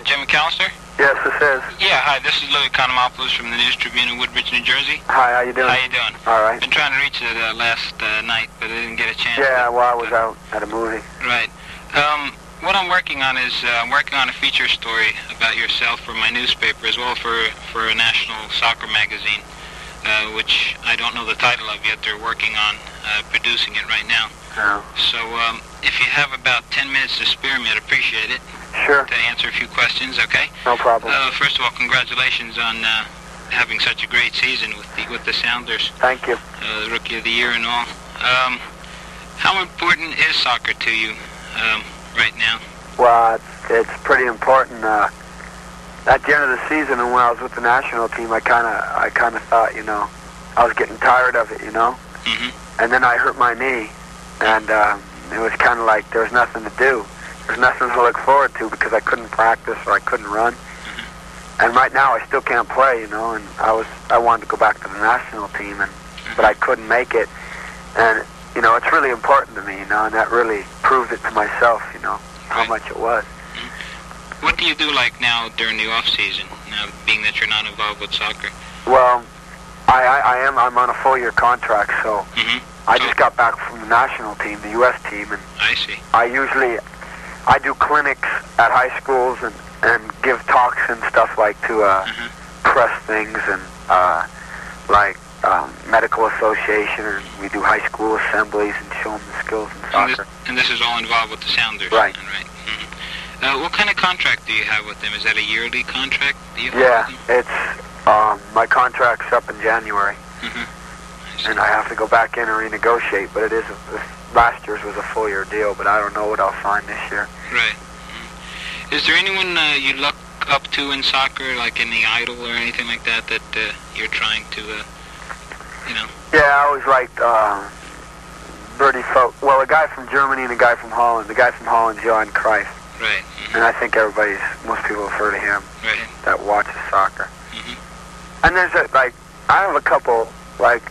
Jim McAlister? Yes, this is. Yeah, hi, this is Louis Economopoulos from the News Tribune in Woodbridge, New Jersey. Hi, how you doing? How you doing? All right. Been trying to reach you last night, but I didn't get a chance. Yeah, well, I was out at a movie. Right. What I'm working on is I'm working on a feature story about yourself for my newspaper as well for a national soccer magazine, which I don't know the title of yet. They're working on producing it right now. Oh. So if you have about 10 minutes to spare me, I'd appreciate it. Sure. To answer a few questions, okay? No problem. First of all, congratulations on having such a great season with the Sounders. Thank you. The Rookie of the Year and all. How important is soccer to you right now? Well, it's pretty important. At the end of the season, and when I was with the national team, I kind of thought, you know, I was getting tired of it, you know. Mm-hmm. And then I hurt my knee, and it was kind of like there was nothing to do. There's nothing to look forward to because I couldn't practice or I couldn't run. Mm-hmm. And right now I still can't play, you know, and I wanted to go back to the national team, but I couldn't make it. And, you know, it's really important to me, you know, and that really proved it to myself, you know, how much it was. Mm-hmm. What do you do like now during the off season, now being that you're not involved with soccer? Well, I'm on a full-year contract, so I just got back from the national team, the U.S. team, and I see. I do clinics at high schools and give talks and stuff like to press things and medical association, and we do high school assemblies and show them the skills in soccer. And this is all involved with the Sounders? Right. Right. Mm-hmm. What kind of contract do you have with them? Is that a yearly contract? Yeah, it's my contract's up in January, and I have to go back in and renegotiate, but it is last year's was a full-year deal, but I don't know what I'll find this year. Right. Mm-hmm. Is there anyone you look up to in soccer, like any idol or anything like that, that you're trying to, you know? Yeah, I always liked Bertie Folk. Well, a guy from Germany and a guy from Holland. The guy from Holland's Johan Cruyff. Right. Mm-hmm. And I think most people have heard of him that watches soccer. Mm-hmm. And there's I have a couple, like,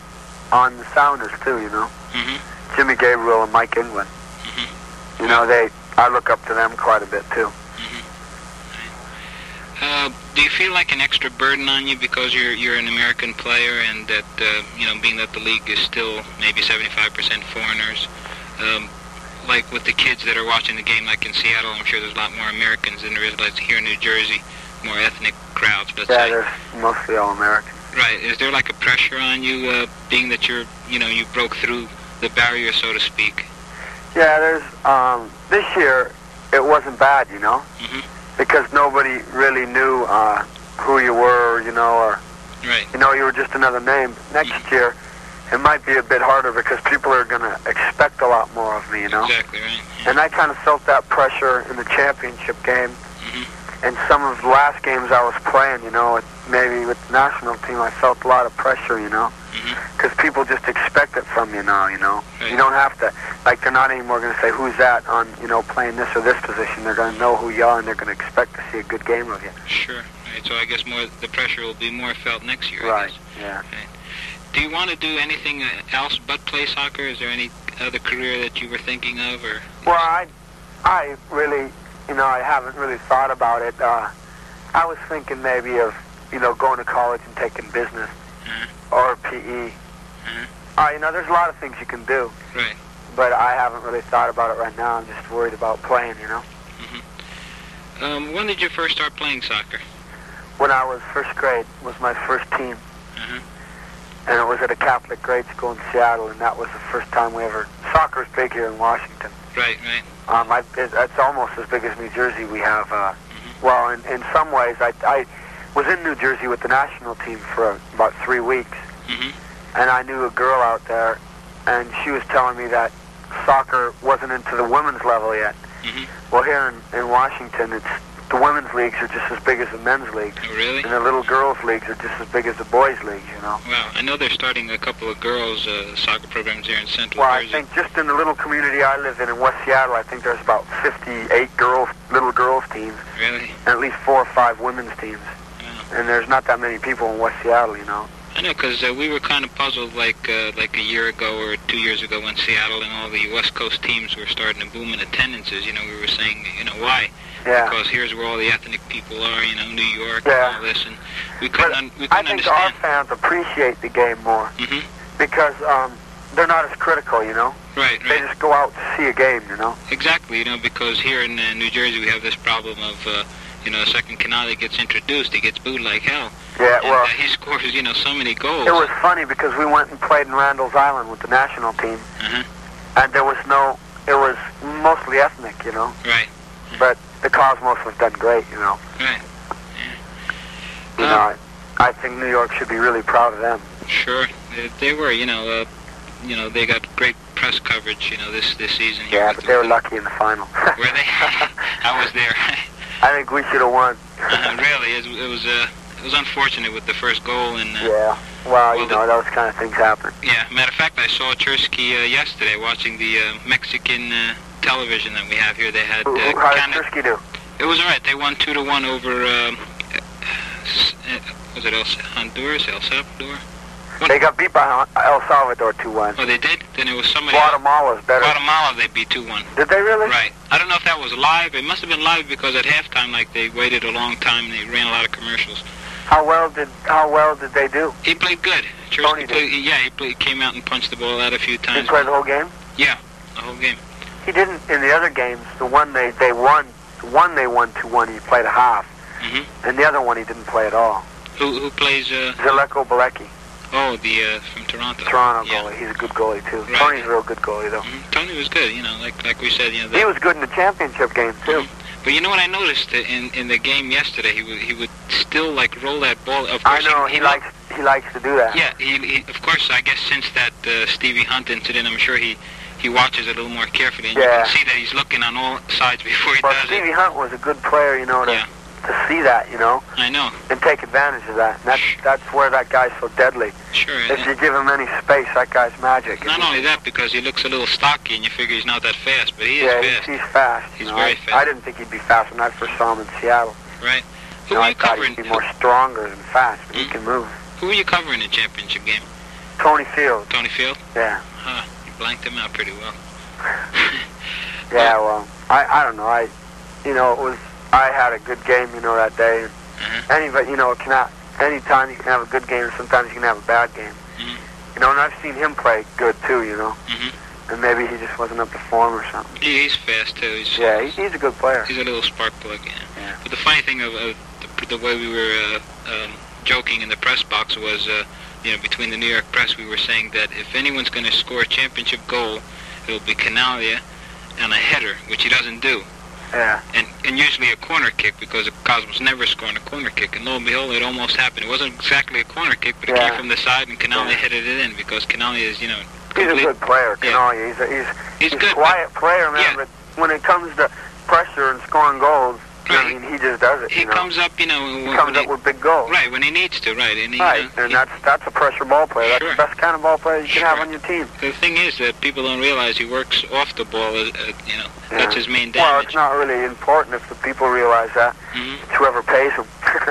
on the Sounders, too, you know? Mm-hmm. Jimmy Gabriel and Mike England. Mm-hmm. You know, I look up to them quite a bit, too. Mm-hmm. Do you feel like an extra burden on you because you're an American player and that, you know, being that the league is still maybe 75% foreigners, like with the kids that are watching the game, like in Seattle, I'm sure there's a lot more Americans than there is like here in New Jersey, more ethnic crowds, let's say. Yeah, they're mostly all American. Right. Is there like a pressure on you, being that you broke through the barrier, so to speak? Yeah, there's, this year, it wasn't bad, you know? Because nobody really knew who you were, you know, or, you know, you were just another name. Next year, it might be a bit harder because people are going to expect a lot more of me, you know? Exactly, right. Yeah. And I kind of felt that pressure in the championship game. And some of the last games I was playing, you know, maybe with the national team, I felt a lot of pressure, you know? Because people just expect it from you now, you know? Right. You don't have to, like, they're not anymore going to say, who's that on, you know, playing this or this position. They're going to know who you are, and they're going to expect to see a good game of you. Sure. Right. So I guess the pressure will be more felt next year. Right, yeah. Right. Do you want to do anything else but play soccer? Is there any other career that you were thinking of? Or? Well, I really, you know, I haven't really thought about it. I was thinking maybe of, you know, going to college and taking business or PE. You know, there's a lot of things you can do. Right. But I haven't really thought about it right now. I'm just worried about playing, you know. When did you first start playing soccer? When I was first grade was my first team. And it was at a Catholic grade school in Seattle, and that was the first time we ever... Soccer's big here in Washington. Right, right. It's almost as big as New Jersey. We have, well, in some ways, I was in New Jersey with the national team for about 3 weeks. And I knew a girl out there, and she was telling me that soccer wasn't into the women's level yet. Well, here in Washington, the women's leagues are just as big as the men's leagues. Oh, really? And the little girls' leagues are just as big as the boys' leagues, you know. Well, I know they're starting a couple of girls' soccer programs here in Central Jersey. Well, I think just in the little community I live in West Seattle, I think there's about 58 little girls' teams. Really? And at least 4 or 5 women's teams. Wow. And there's not that many people in West Seattle, you know. I know, because we were kind of puzzled like a year ago or 2 years ago when Seattle and all the West Coast teams were starting to boom in attendances. You know, we were saying, you know, why? Yeah. Because here's where all the ethnic people are, you know, New York Yeah. and all this, and we couldn't I think understand. our fans appreciate the game more because they're not as critical, you know. Right, They right. just go out to see a game, you know. Exactly, you know, because here in New Jersey we have this problem of, you know, the second Canale gets introduced, he gets booed like hell. Yeah, And well, he scores, you know, so many goals. it was funny because we went and played in Randall's Island with the national team, and there was it was mostly ethnic, you know. Right. But the Cosmos was done great, you know. Right. You know, I think New York should be really proud of them. Sure, they were, you know, they got great press coverage, you know, this season. Here Yeah, with but the- they were lucky in the final. Were they? I was there. I think we should have won. Really, it was unfortunate with the first goal, and Yeah. Well, you know, those kind of things happen. yeah. Matter of fact, I saw Chersky yesterday watching the Mexican television that we have here. They had How did Chersky do? It was all right. They won 2-1 over was it Honduras, El Salvador? They got beat by El Salvador 2-1. Oh, they did? Then it was somebody else. Guatemala's better. Guatemala, they beat 2-1. Did they really? Right. I don't know if that was live. It must have been live because at halftime, like, they waited a long time and they ran a lot of commercials. How well did they do? He played good. Tony Chersky he came out and punched the ball out a few Did times. he play the whole game? Yeah, the whole game. He didn't in the other games. The one they won, they won 2-1. He played a half, and the other one he didn't play at all. Who plays? Zaleko Balecki, Oh, the from Toronto. Toronto Yeah. goalie. He's a good goalie too. Right. Tony's a real good goalie though. Tony was good. You know, like we said. You know, He was good in the championship game too. But you know what I noticed in the game yesterday? He would still like roll that ball. Of I course, know he likes to do that. Yeah, he of course. I guess since that Stevie Hunt incident, I'm sure he watches it a little more carefully, and you Yeah. can see that he's looking on all sides before he But does Stevie it. Hunt was a good player, you know, to see that, you know, I know. and take advantage of that. And that's where that guy's so deadly. Sure. If you give him any space, that guy's magic. Not only that, because he looks a little stocky, and you figure he's not that fast, but he is fast. He's fast. He's you know. very fast. I didn't think he'd be fast when I first saw him in Seattle. Right. You know, I thought he'd be more stronger than fast, but he can move. Who were you covering in the championship game? Tony Field. Tony Field? Yeah. Huh. You blanked him out pretty well. Yeah, well, I don't know. I had a good game, you know, that day. Anybody, you know, anytime you can have a good game, sometimes you can have a bad game. You know, and I've seen him play good too, you know. And maybe he just wasn't up to form or something. He's fast too. He's a good player. He's a little spark plug, Yeah. But the funny thing of the way we were joking in the press box was, you know, between the New York press, we were saying that if anyone's going to score a championship goal, it'll be Canalia and a header, which he doesn't do. Yeah. And usually a corner kick, because the Cosmos never scored a corner kick. And lo and behold, it almost happened. It wasn't exactly a corner kick, but it came from the side, and Canalia headed it in, because Canalia is, you know... He's a good player, Canalia. He's a good, quiet player, man, but when it comes to pressure and scoring goals, I mean, he just does it. He comes up, you know... He comes up with big goals. Right, when he needs to, right. And that's a pressure ball player. That's the best kind of ball player you can have on your team. The thing is that people don't realize he works off the ball, you know. That's his main damage. Well, it's not really important if the people realize that. It's whoever pays him.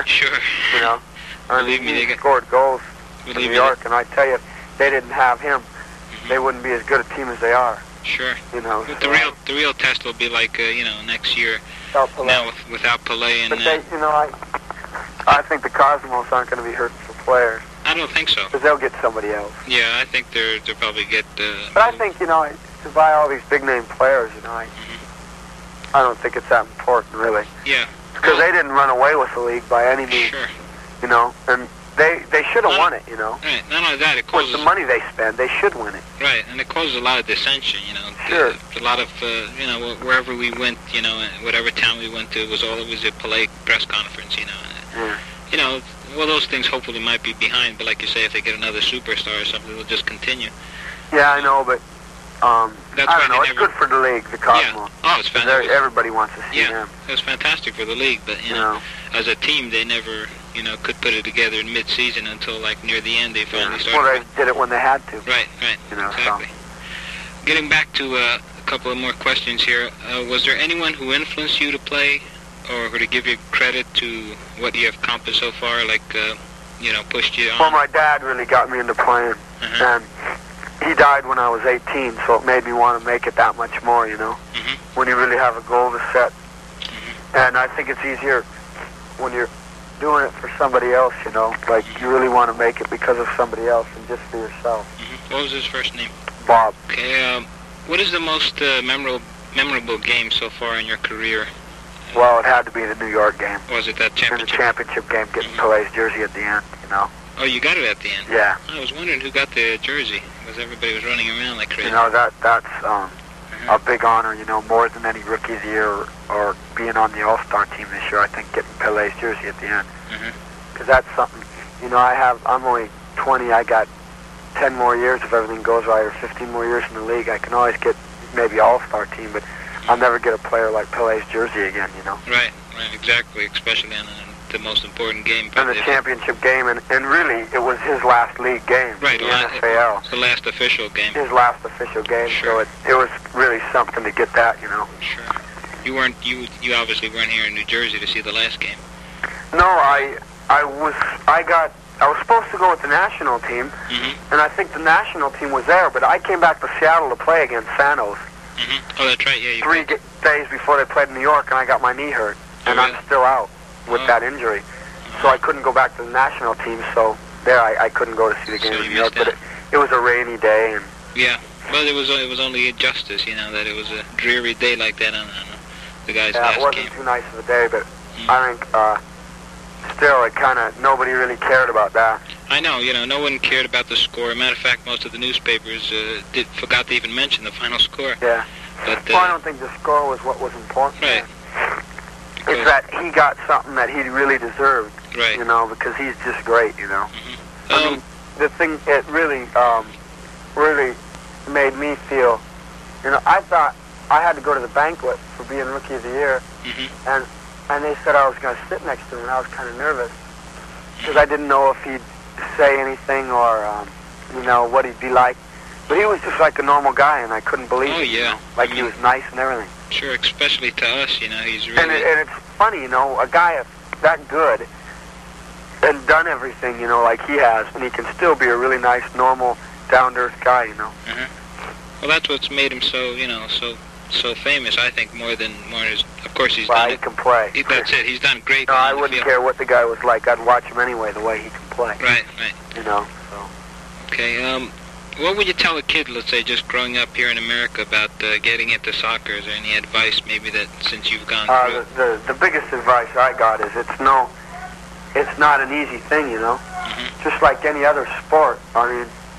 Sure. You know? Believe me, he scored goals in New York, and I tell you, if they didn't have him, they wouldn't be as good a team as they are. Sure. You know, but the real test will be like you know, next year. Now without Pelé and. But they, you know, I think the Cosmos aren't going to be hurting for players. I don't think so. Because they'll get somebody else. Yeah, I think they'll probably get. But I think, you know, to buy all these big name players, you know, I don't think it's that important really. Yeah. Because they didn't run away with the league by any means. Sure. You know, and they should have won it, you know. Right. Not only that, it causes... With the money they spend, they should win it. Right, and it causes a lot of dissension, you know. Sure. A lot of, you know, wherever we went, you know, whatever town we went to, it was always a Pelé press conference, you know. You know, well, those things hopefully might be behind, but like you say, if they get another superstar or something, they'll just continue. Yeah, I know, but I don't know. It's good for the league, the Cosmos. Yeah. Oh, it's fantastic. Everybody wants to see them. It was fantastic for the league, but you know, as a team, they never, you know, could put it together in mid-season until like near the end. They finally started. Well, they did it when they had to. Right. You know, exactly. So. Getting back to a couple of more questions here, was there anyone who influenced you to play, or to give you credit to what you have accomplished so far? Like, pushed you on? Well, my dad really got me into playing, and he died when I was 18, so it made me want to make it that much more, when you really have a goal to set. And I think it's easier when you're doing it for somebody else, like you really want to make it because of somebody else and just for yourself. What was his first name? Bob. Okay, what is the most memorable game so far in your career? Well, it had to be the New York game. Was it that championship? In the championship game, getting Pelé's jersey at the end, Oh, you got it at the end? Yeah. I was wondering who got the jersey, because everybody was running around like crazy. That's a big honor, more than any Rookie of the Year or being on the All-Star team this year. I think getting Pelé's jersey at the end. Because that's something, I'm only 20, I got 10 more years if everything goes right, or 15 more years in the league. I can always get maybe All-Star team, but I'll never get a player like Pelé's jersey again, Right, exactly, especially on the most important game. And the championship game, and really, it was his last league game, right, the NASL. The last official game. His last official game, sure. So it was really something to get that, Sure. You obviously weren't here in New Jersey to see the last game. No, I was supposed to go with the national team, and I think the national team was there, but I came back to Seattle to play against Santos. Oh, that's right, yeah. 3 days before they played in New York, and I got my knee hurt, and I'm still out with that injury. So I couldn't go back to the national team, so there I couldn't go to see the game in New York, but it was a rainy day. And yeah, but it was only justice, that it was a dreary day like that on the guys' last game. Yeah, it wasn't too nice of a day, but I think still it kind of, nobody really cared about that. I know, no one cared about the score. Matter of fact, most of the newspapers forgot to even mention the final score. Yeah. But, well, I don't think the score was what was important. Right. It's that he got something that he really deserved. Right. Because he's just great, I mean, the thing, it really, really made me feel, I thought I had to go to the banquet for being Rookie of the Year, and they said I was going to sit next to him, and I was kind of nervous, because I didn't know if he'd say anything or, what he'd be like. But he was just like a normal guy, and I couldn't believe it. Oh, yeah. He was nice and everything. Sure, especially to us, he's really... And it's funny, a guy that good and done everything, like he has, and he can still be a really nice, normal, down-to-earth guy, Well, that's what's made him so, so famous, I think, more than his... Of course, he's done he can play. That's it. He's done great. No, I wouldn't care what the guy was like. I'd watch him anyway, the way he can play. Right. So. Okay, what would you tell a kid, let's say, just growing up here in America about getting into soccer? Is there any advice, maybe, that since you've gone through? The biggest advice I got is it's not an easy thing, Just like any other sport.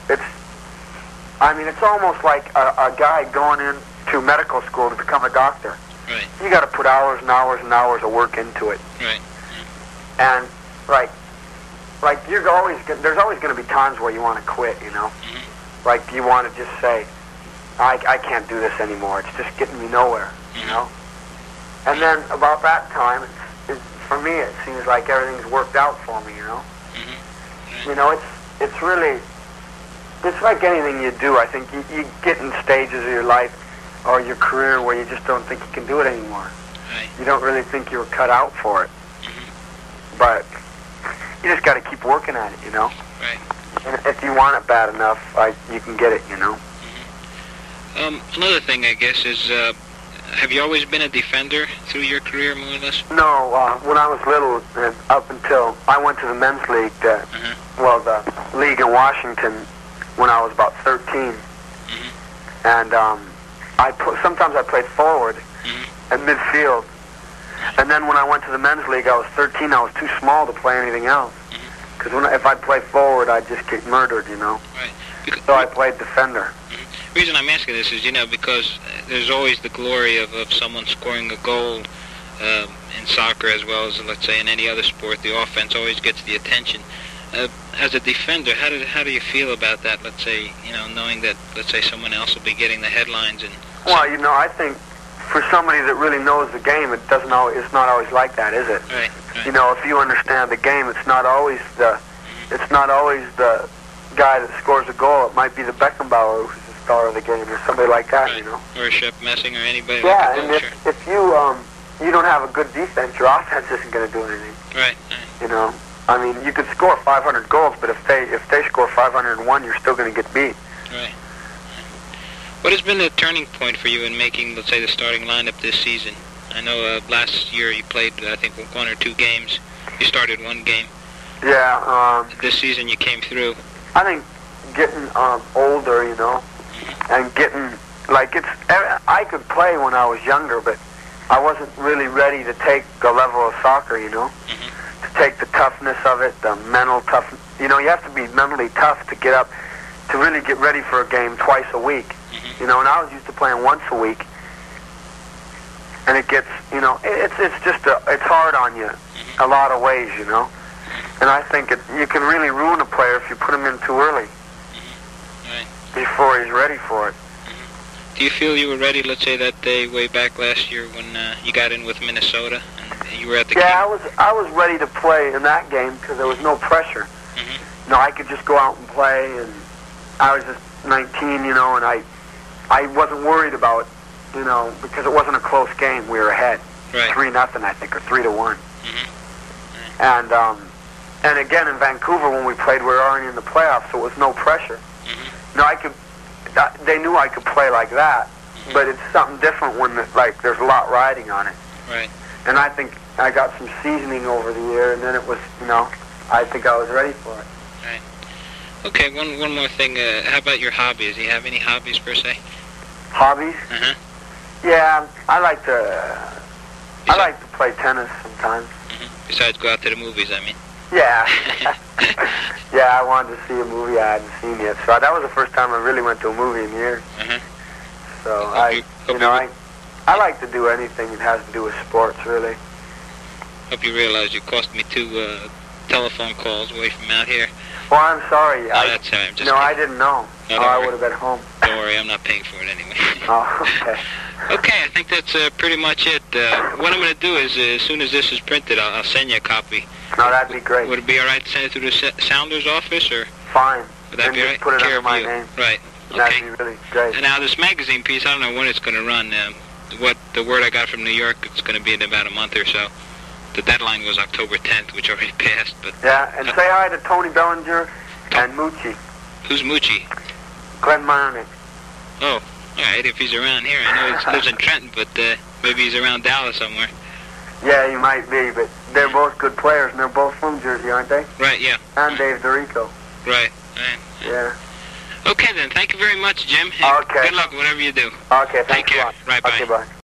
It's almost like a guy going into medical school to become a doctor. Right. You got to put hours and hours and hours of work into it. Right. And like there's always going to be times where you want to quit, Like you want to just say, I can't do this anymore. It's just getting me nowhere, And then about that time, for me, it seems like everything's worked out for me, It's really, it's like anything you do. I think you get in stages of your life or your career where you just don't think you can do it anymore. Right. You don't really think you were cut out for it. But you just got to keep working at it, Right. And if you want it bad enough, you can get it, Another thing, I guess, is have you always been a defender through your career, more or less? No, when I was little, up until I went to the men's league, the league in Washington, when I was about 13, and sometimes I played forward and midfield, and then when I went to the men's league, I was 13. I was too small to play anything else. Because if I'd play forward, I'd just get murdered, Right. So I played defender. The reason I'm asking this is, because there's always the glory of someone scoring a goal in soccer as well as, let's say, in any other sport. The offense always gets the attention. As a defender, how do you feel about that? Let's say, knowing that, let's say, someone else will be getting the headlines and. Well, I think for somebody that really knows the game, it's not always like that, is it? Right. If you understand the game, it's not always the guy that scores a goal. It might be the Beckenbauer who's the star of the game, or somebody like that, Right. Or Shep Messing, or anybody. Yeah, like that. And if you don't have a good defense, your offense isn't going to do anything. Right. I mean, you could score 500 goals, but if they score 501, you're still going to get beat. Right. What has been the turning point for you in making, let's say, the starting lineup this season? I know last year you played, I think, 1 or 2 games. You started 1 game. Yeah. This season you came through. I think getting older, you know, and getting, like, I could play when I was younger, but I wasn't really ready to take the level of soccer, you know, to take the toughness of it, the mental toughness. You know, you have to be mentally tough to get up, to really get ready for a game twice a week. You know, and I was used to playing once a week, and it gets, you know, it's just it's hard on you a lot of ways, you know. And I think you can really ruin a player if you put him in too early, before he's ready for it. Do you feel you were ready, let's say, that day way back last year when you got in with Minnesota and you were at the game? I was ready to play in that game because there was no pressure. You know, I could just go out and play, and I was just 19, you know, and I wasn't worried about, you know, because it wasn't a close game. We were ahead, 3-0, I think, or 3-1. And again in Vancouver when we played, we were already in the playoffs, so it was no pressure. You know, they knew I could play like that, but it's something different when like there's a lot riding on it. Right. And I think I got some seasoning over the year, and then it was, you know, I think I was ready for it. Right. Okay, one more thing. How about your hobbies? Do you have any hobbies per se? Hobbies? Yeah, I like to play tennis sometimes. Besides go out to the movies, I mean. Yeah. Yeah, I wanted to see a movie I hadn't seen yet. So that was the first time I really went to a movie in years. So I like to do anything that has to do with sports, really. Hope you realize you cost me 2 telephone calls away from out here. Well, I'm sorry. That's all right. I'm just kidding. I didn't know. No, I would have been home. Don't worry, I'm not paying for it anyway. Oh, okay. Okay, I think that's pretty much it. What I'm going to do is, as soon as this is printed, I'll send you a copy. No, that'd be great. Would it be all right to send it through the Sounders office, or? Fine. Would that be all right? Put it under my name. Right. Okay. That'd be really great. And now this magazine piece, I don't know when it's going to run. What the word I got from New York, it's going to be in about a month or so. The deadline was October 10th, which already passed. But yeah, and say hi to Tony Bellinger and Moochie. Who's Moochie? Glenn Marnick. Oh, all right. If he's around here, I know he lives in Trenton, but maybe he's around Dallas somewhere. Yeah, he might be, but they're both good players, and they're both from Jersey, aren't they? Right. Yeah. And Dave DeRico. Right. Yeah. Okay then. Thank you very much, Jim. Okay. Good luck, whatever you do. Okay. Take care. A lot. Right. Bye. Okay. Bye.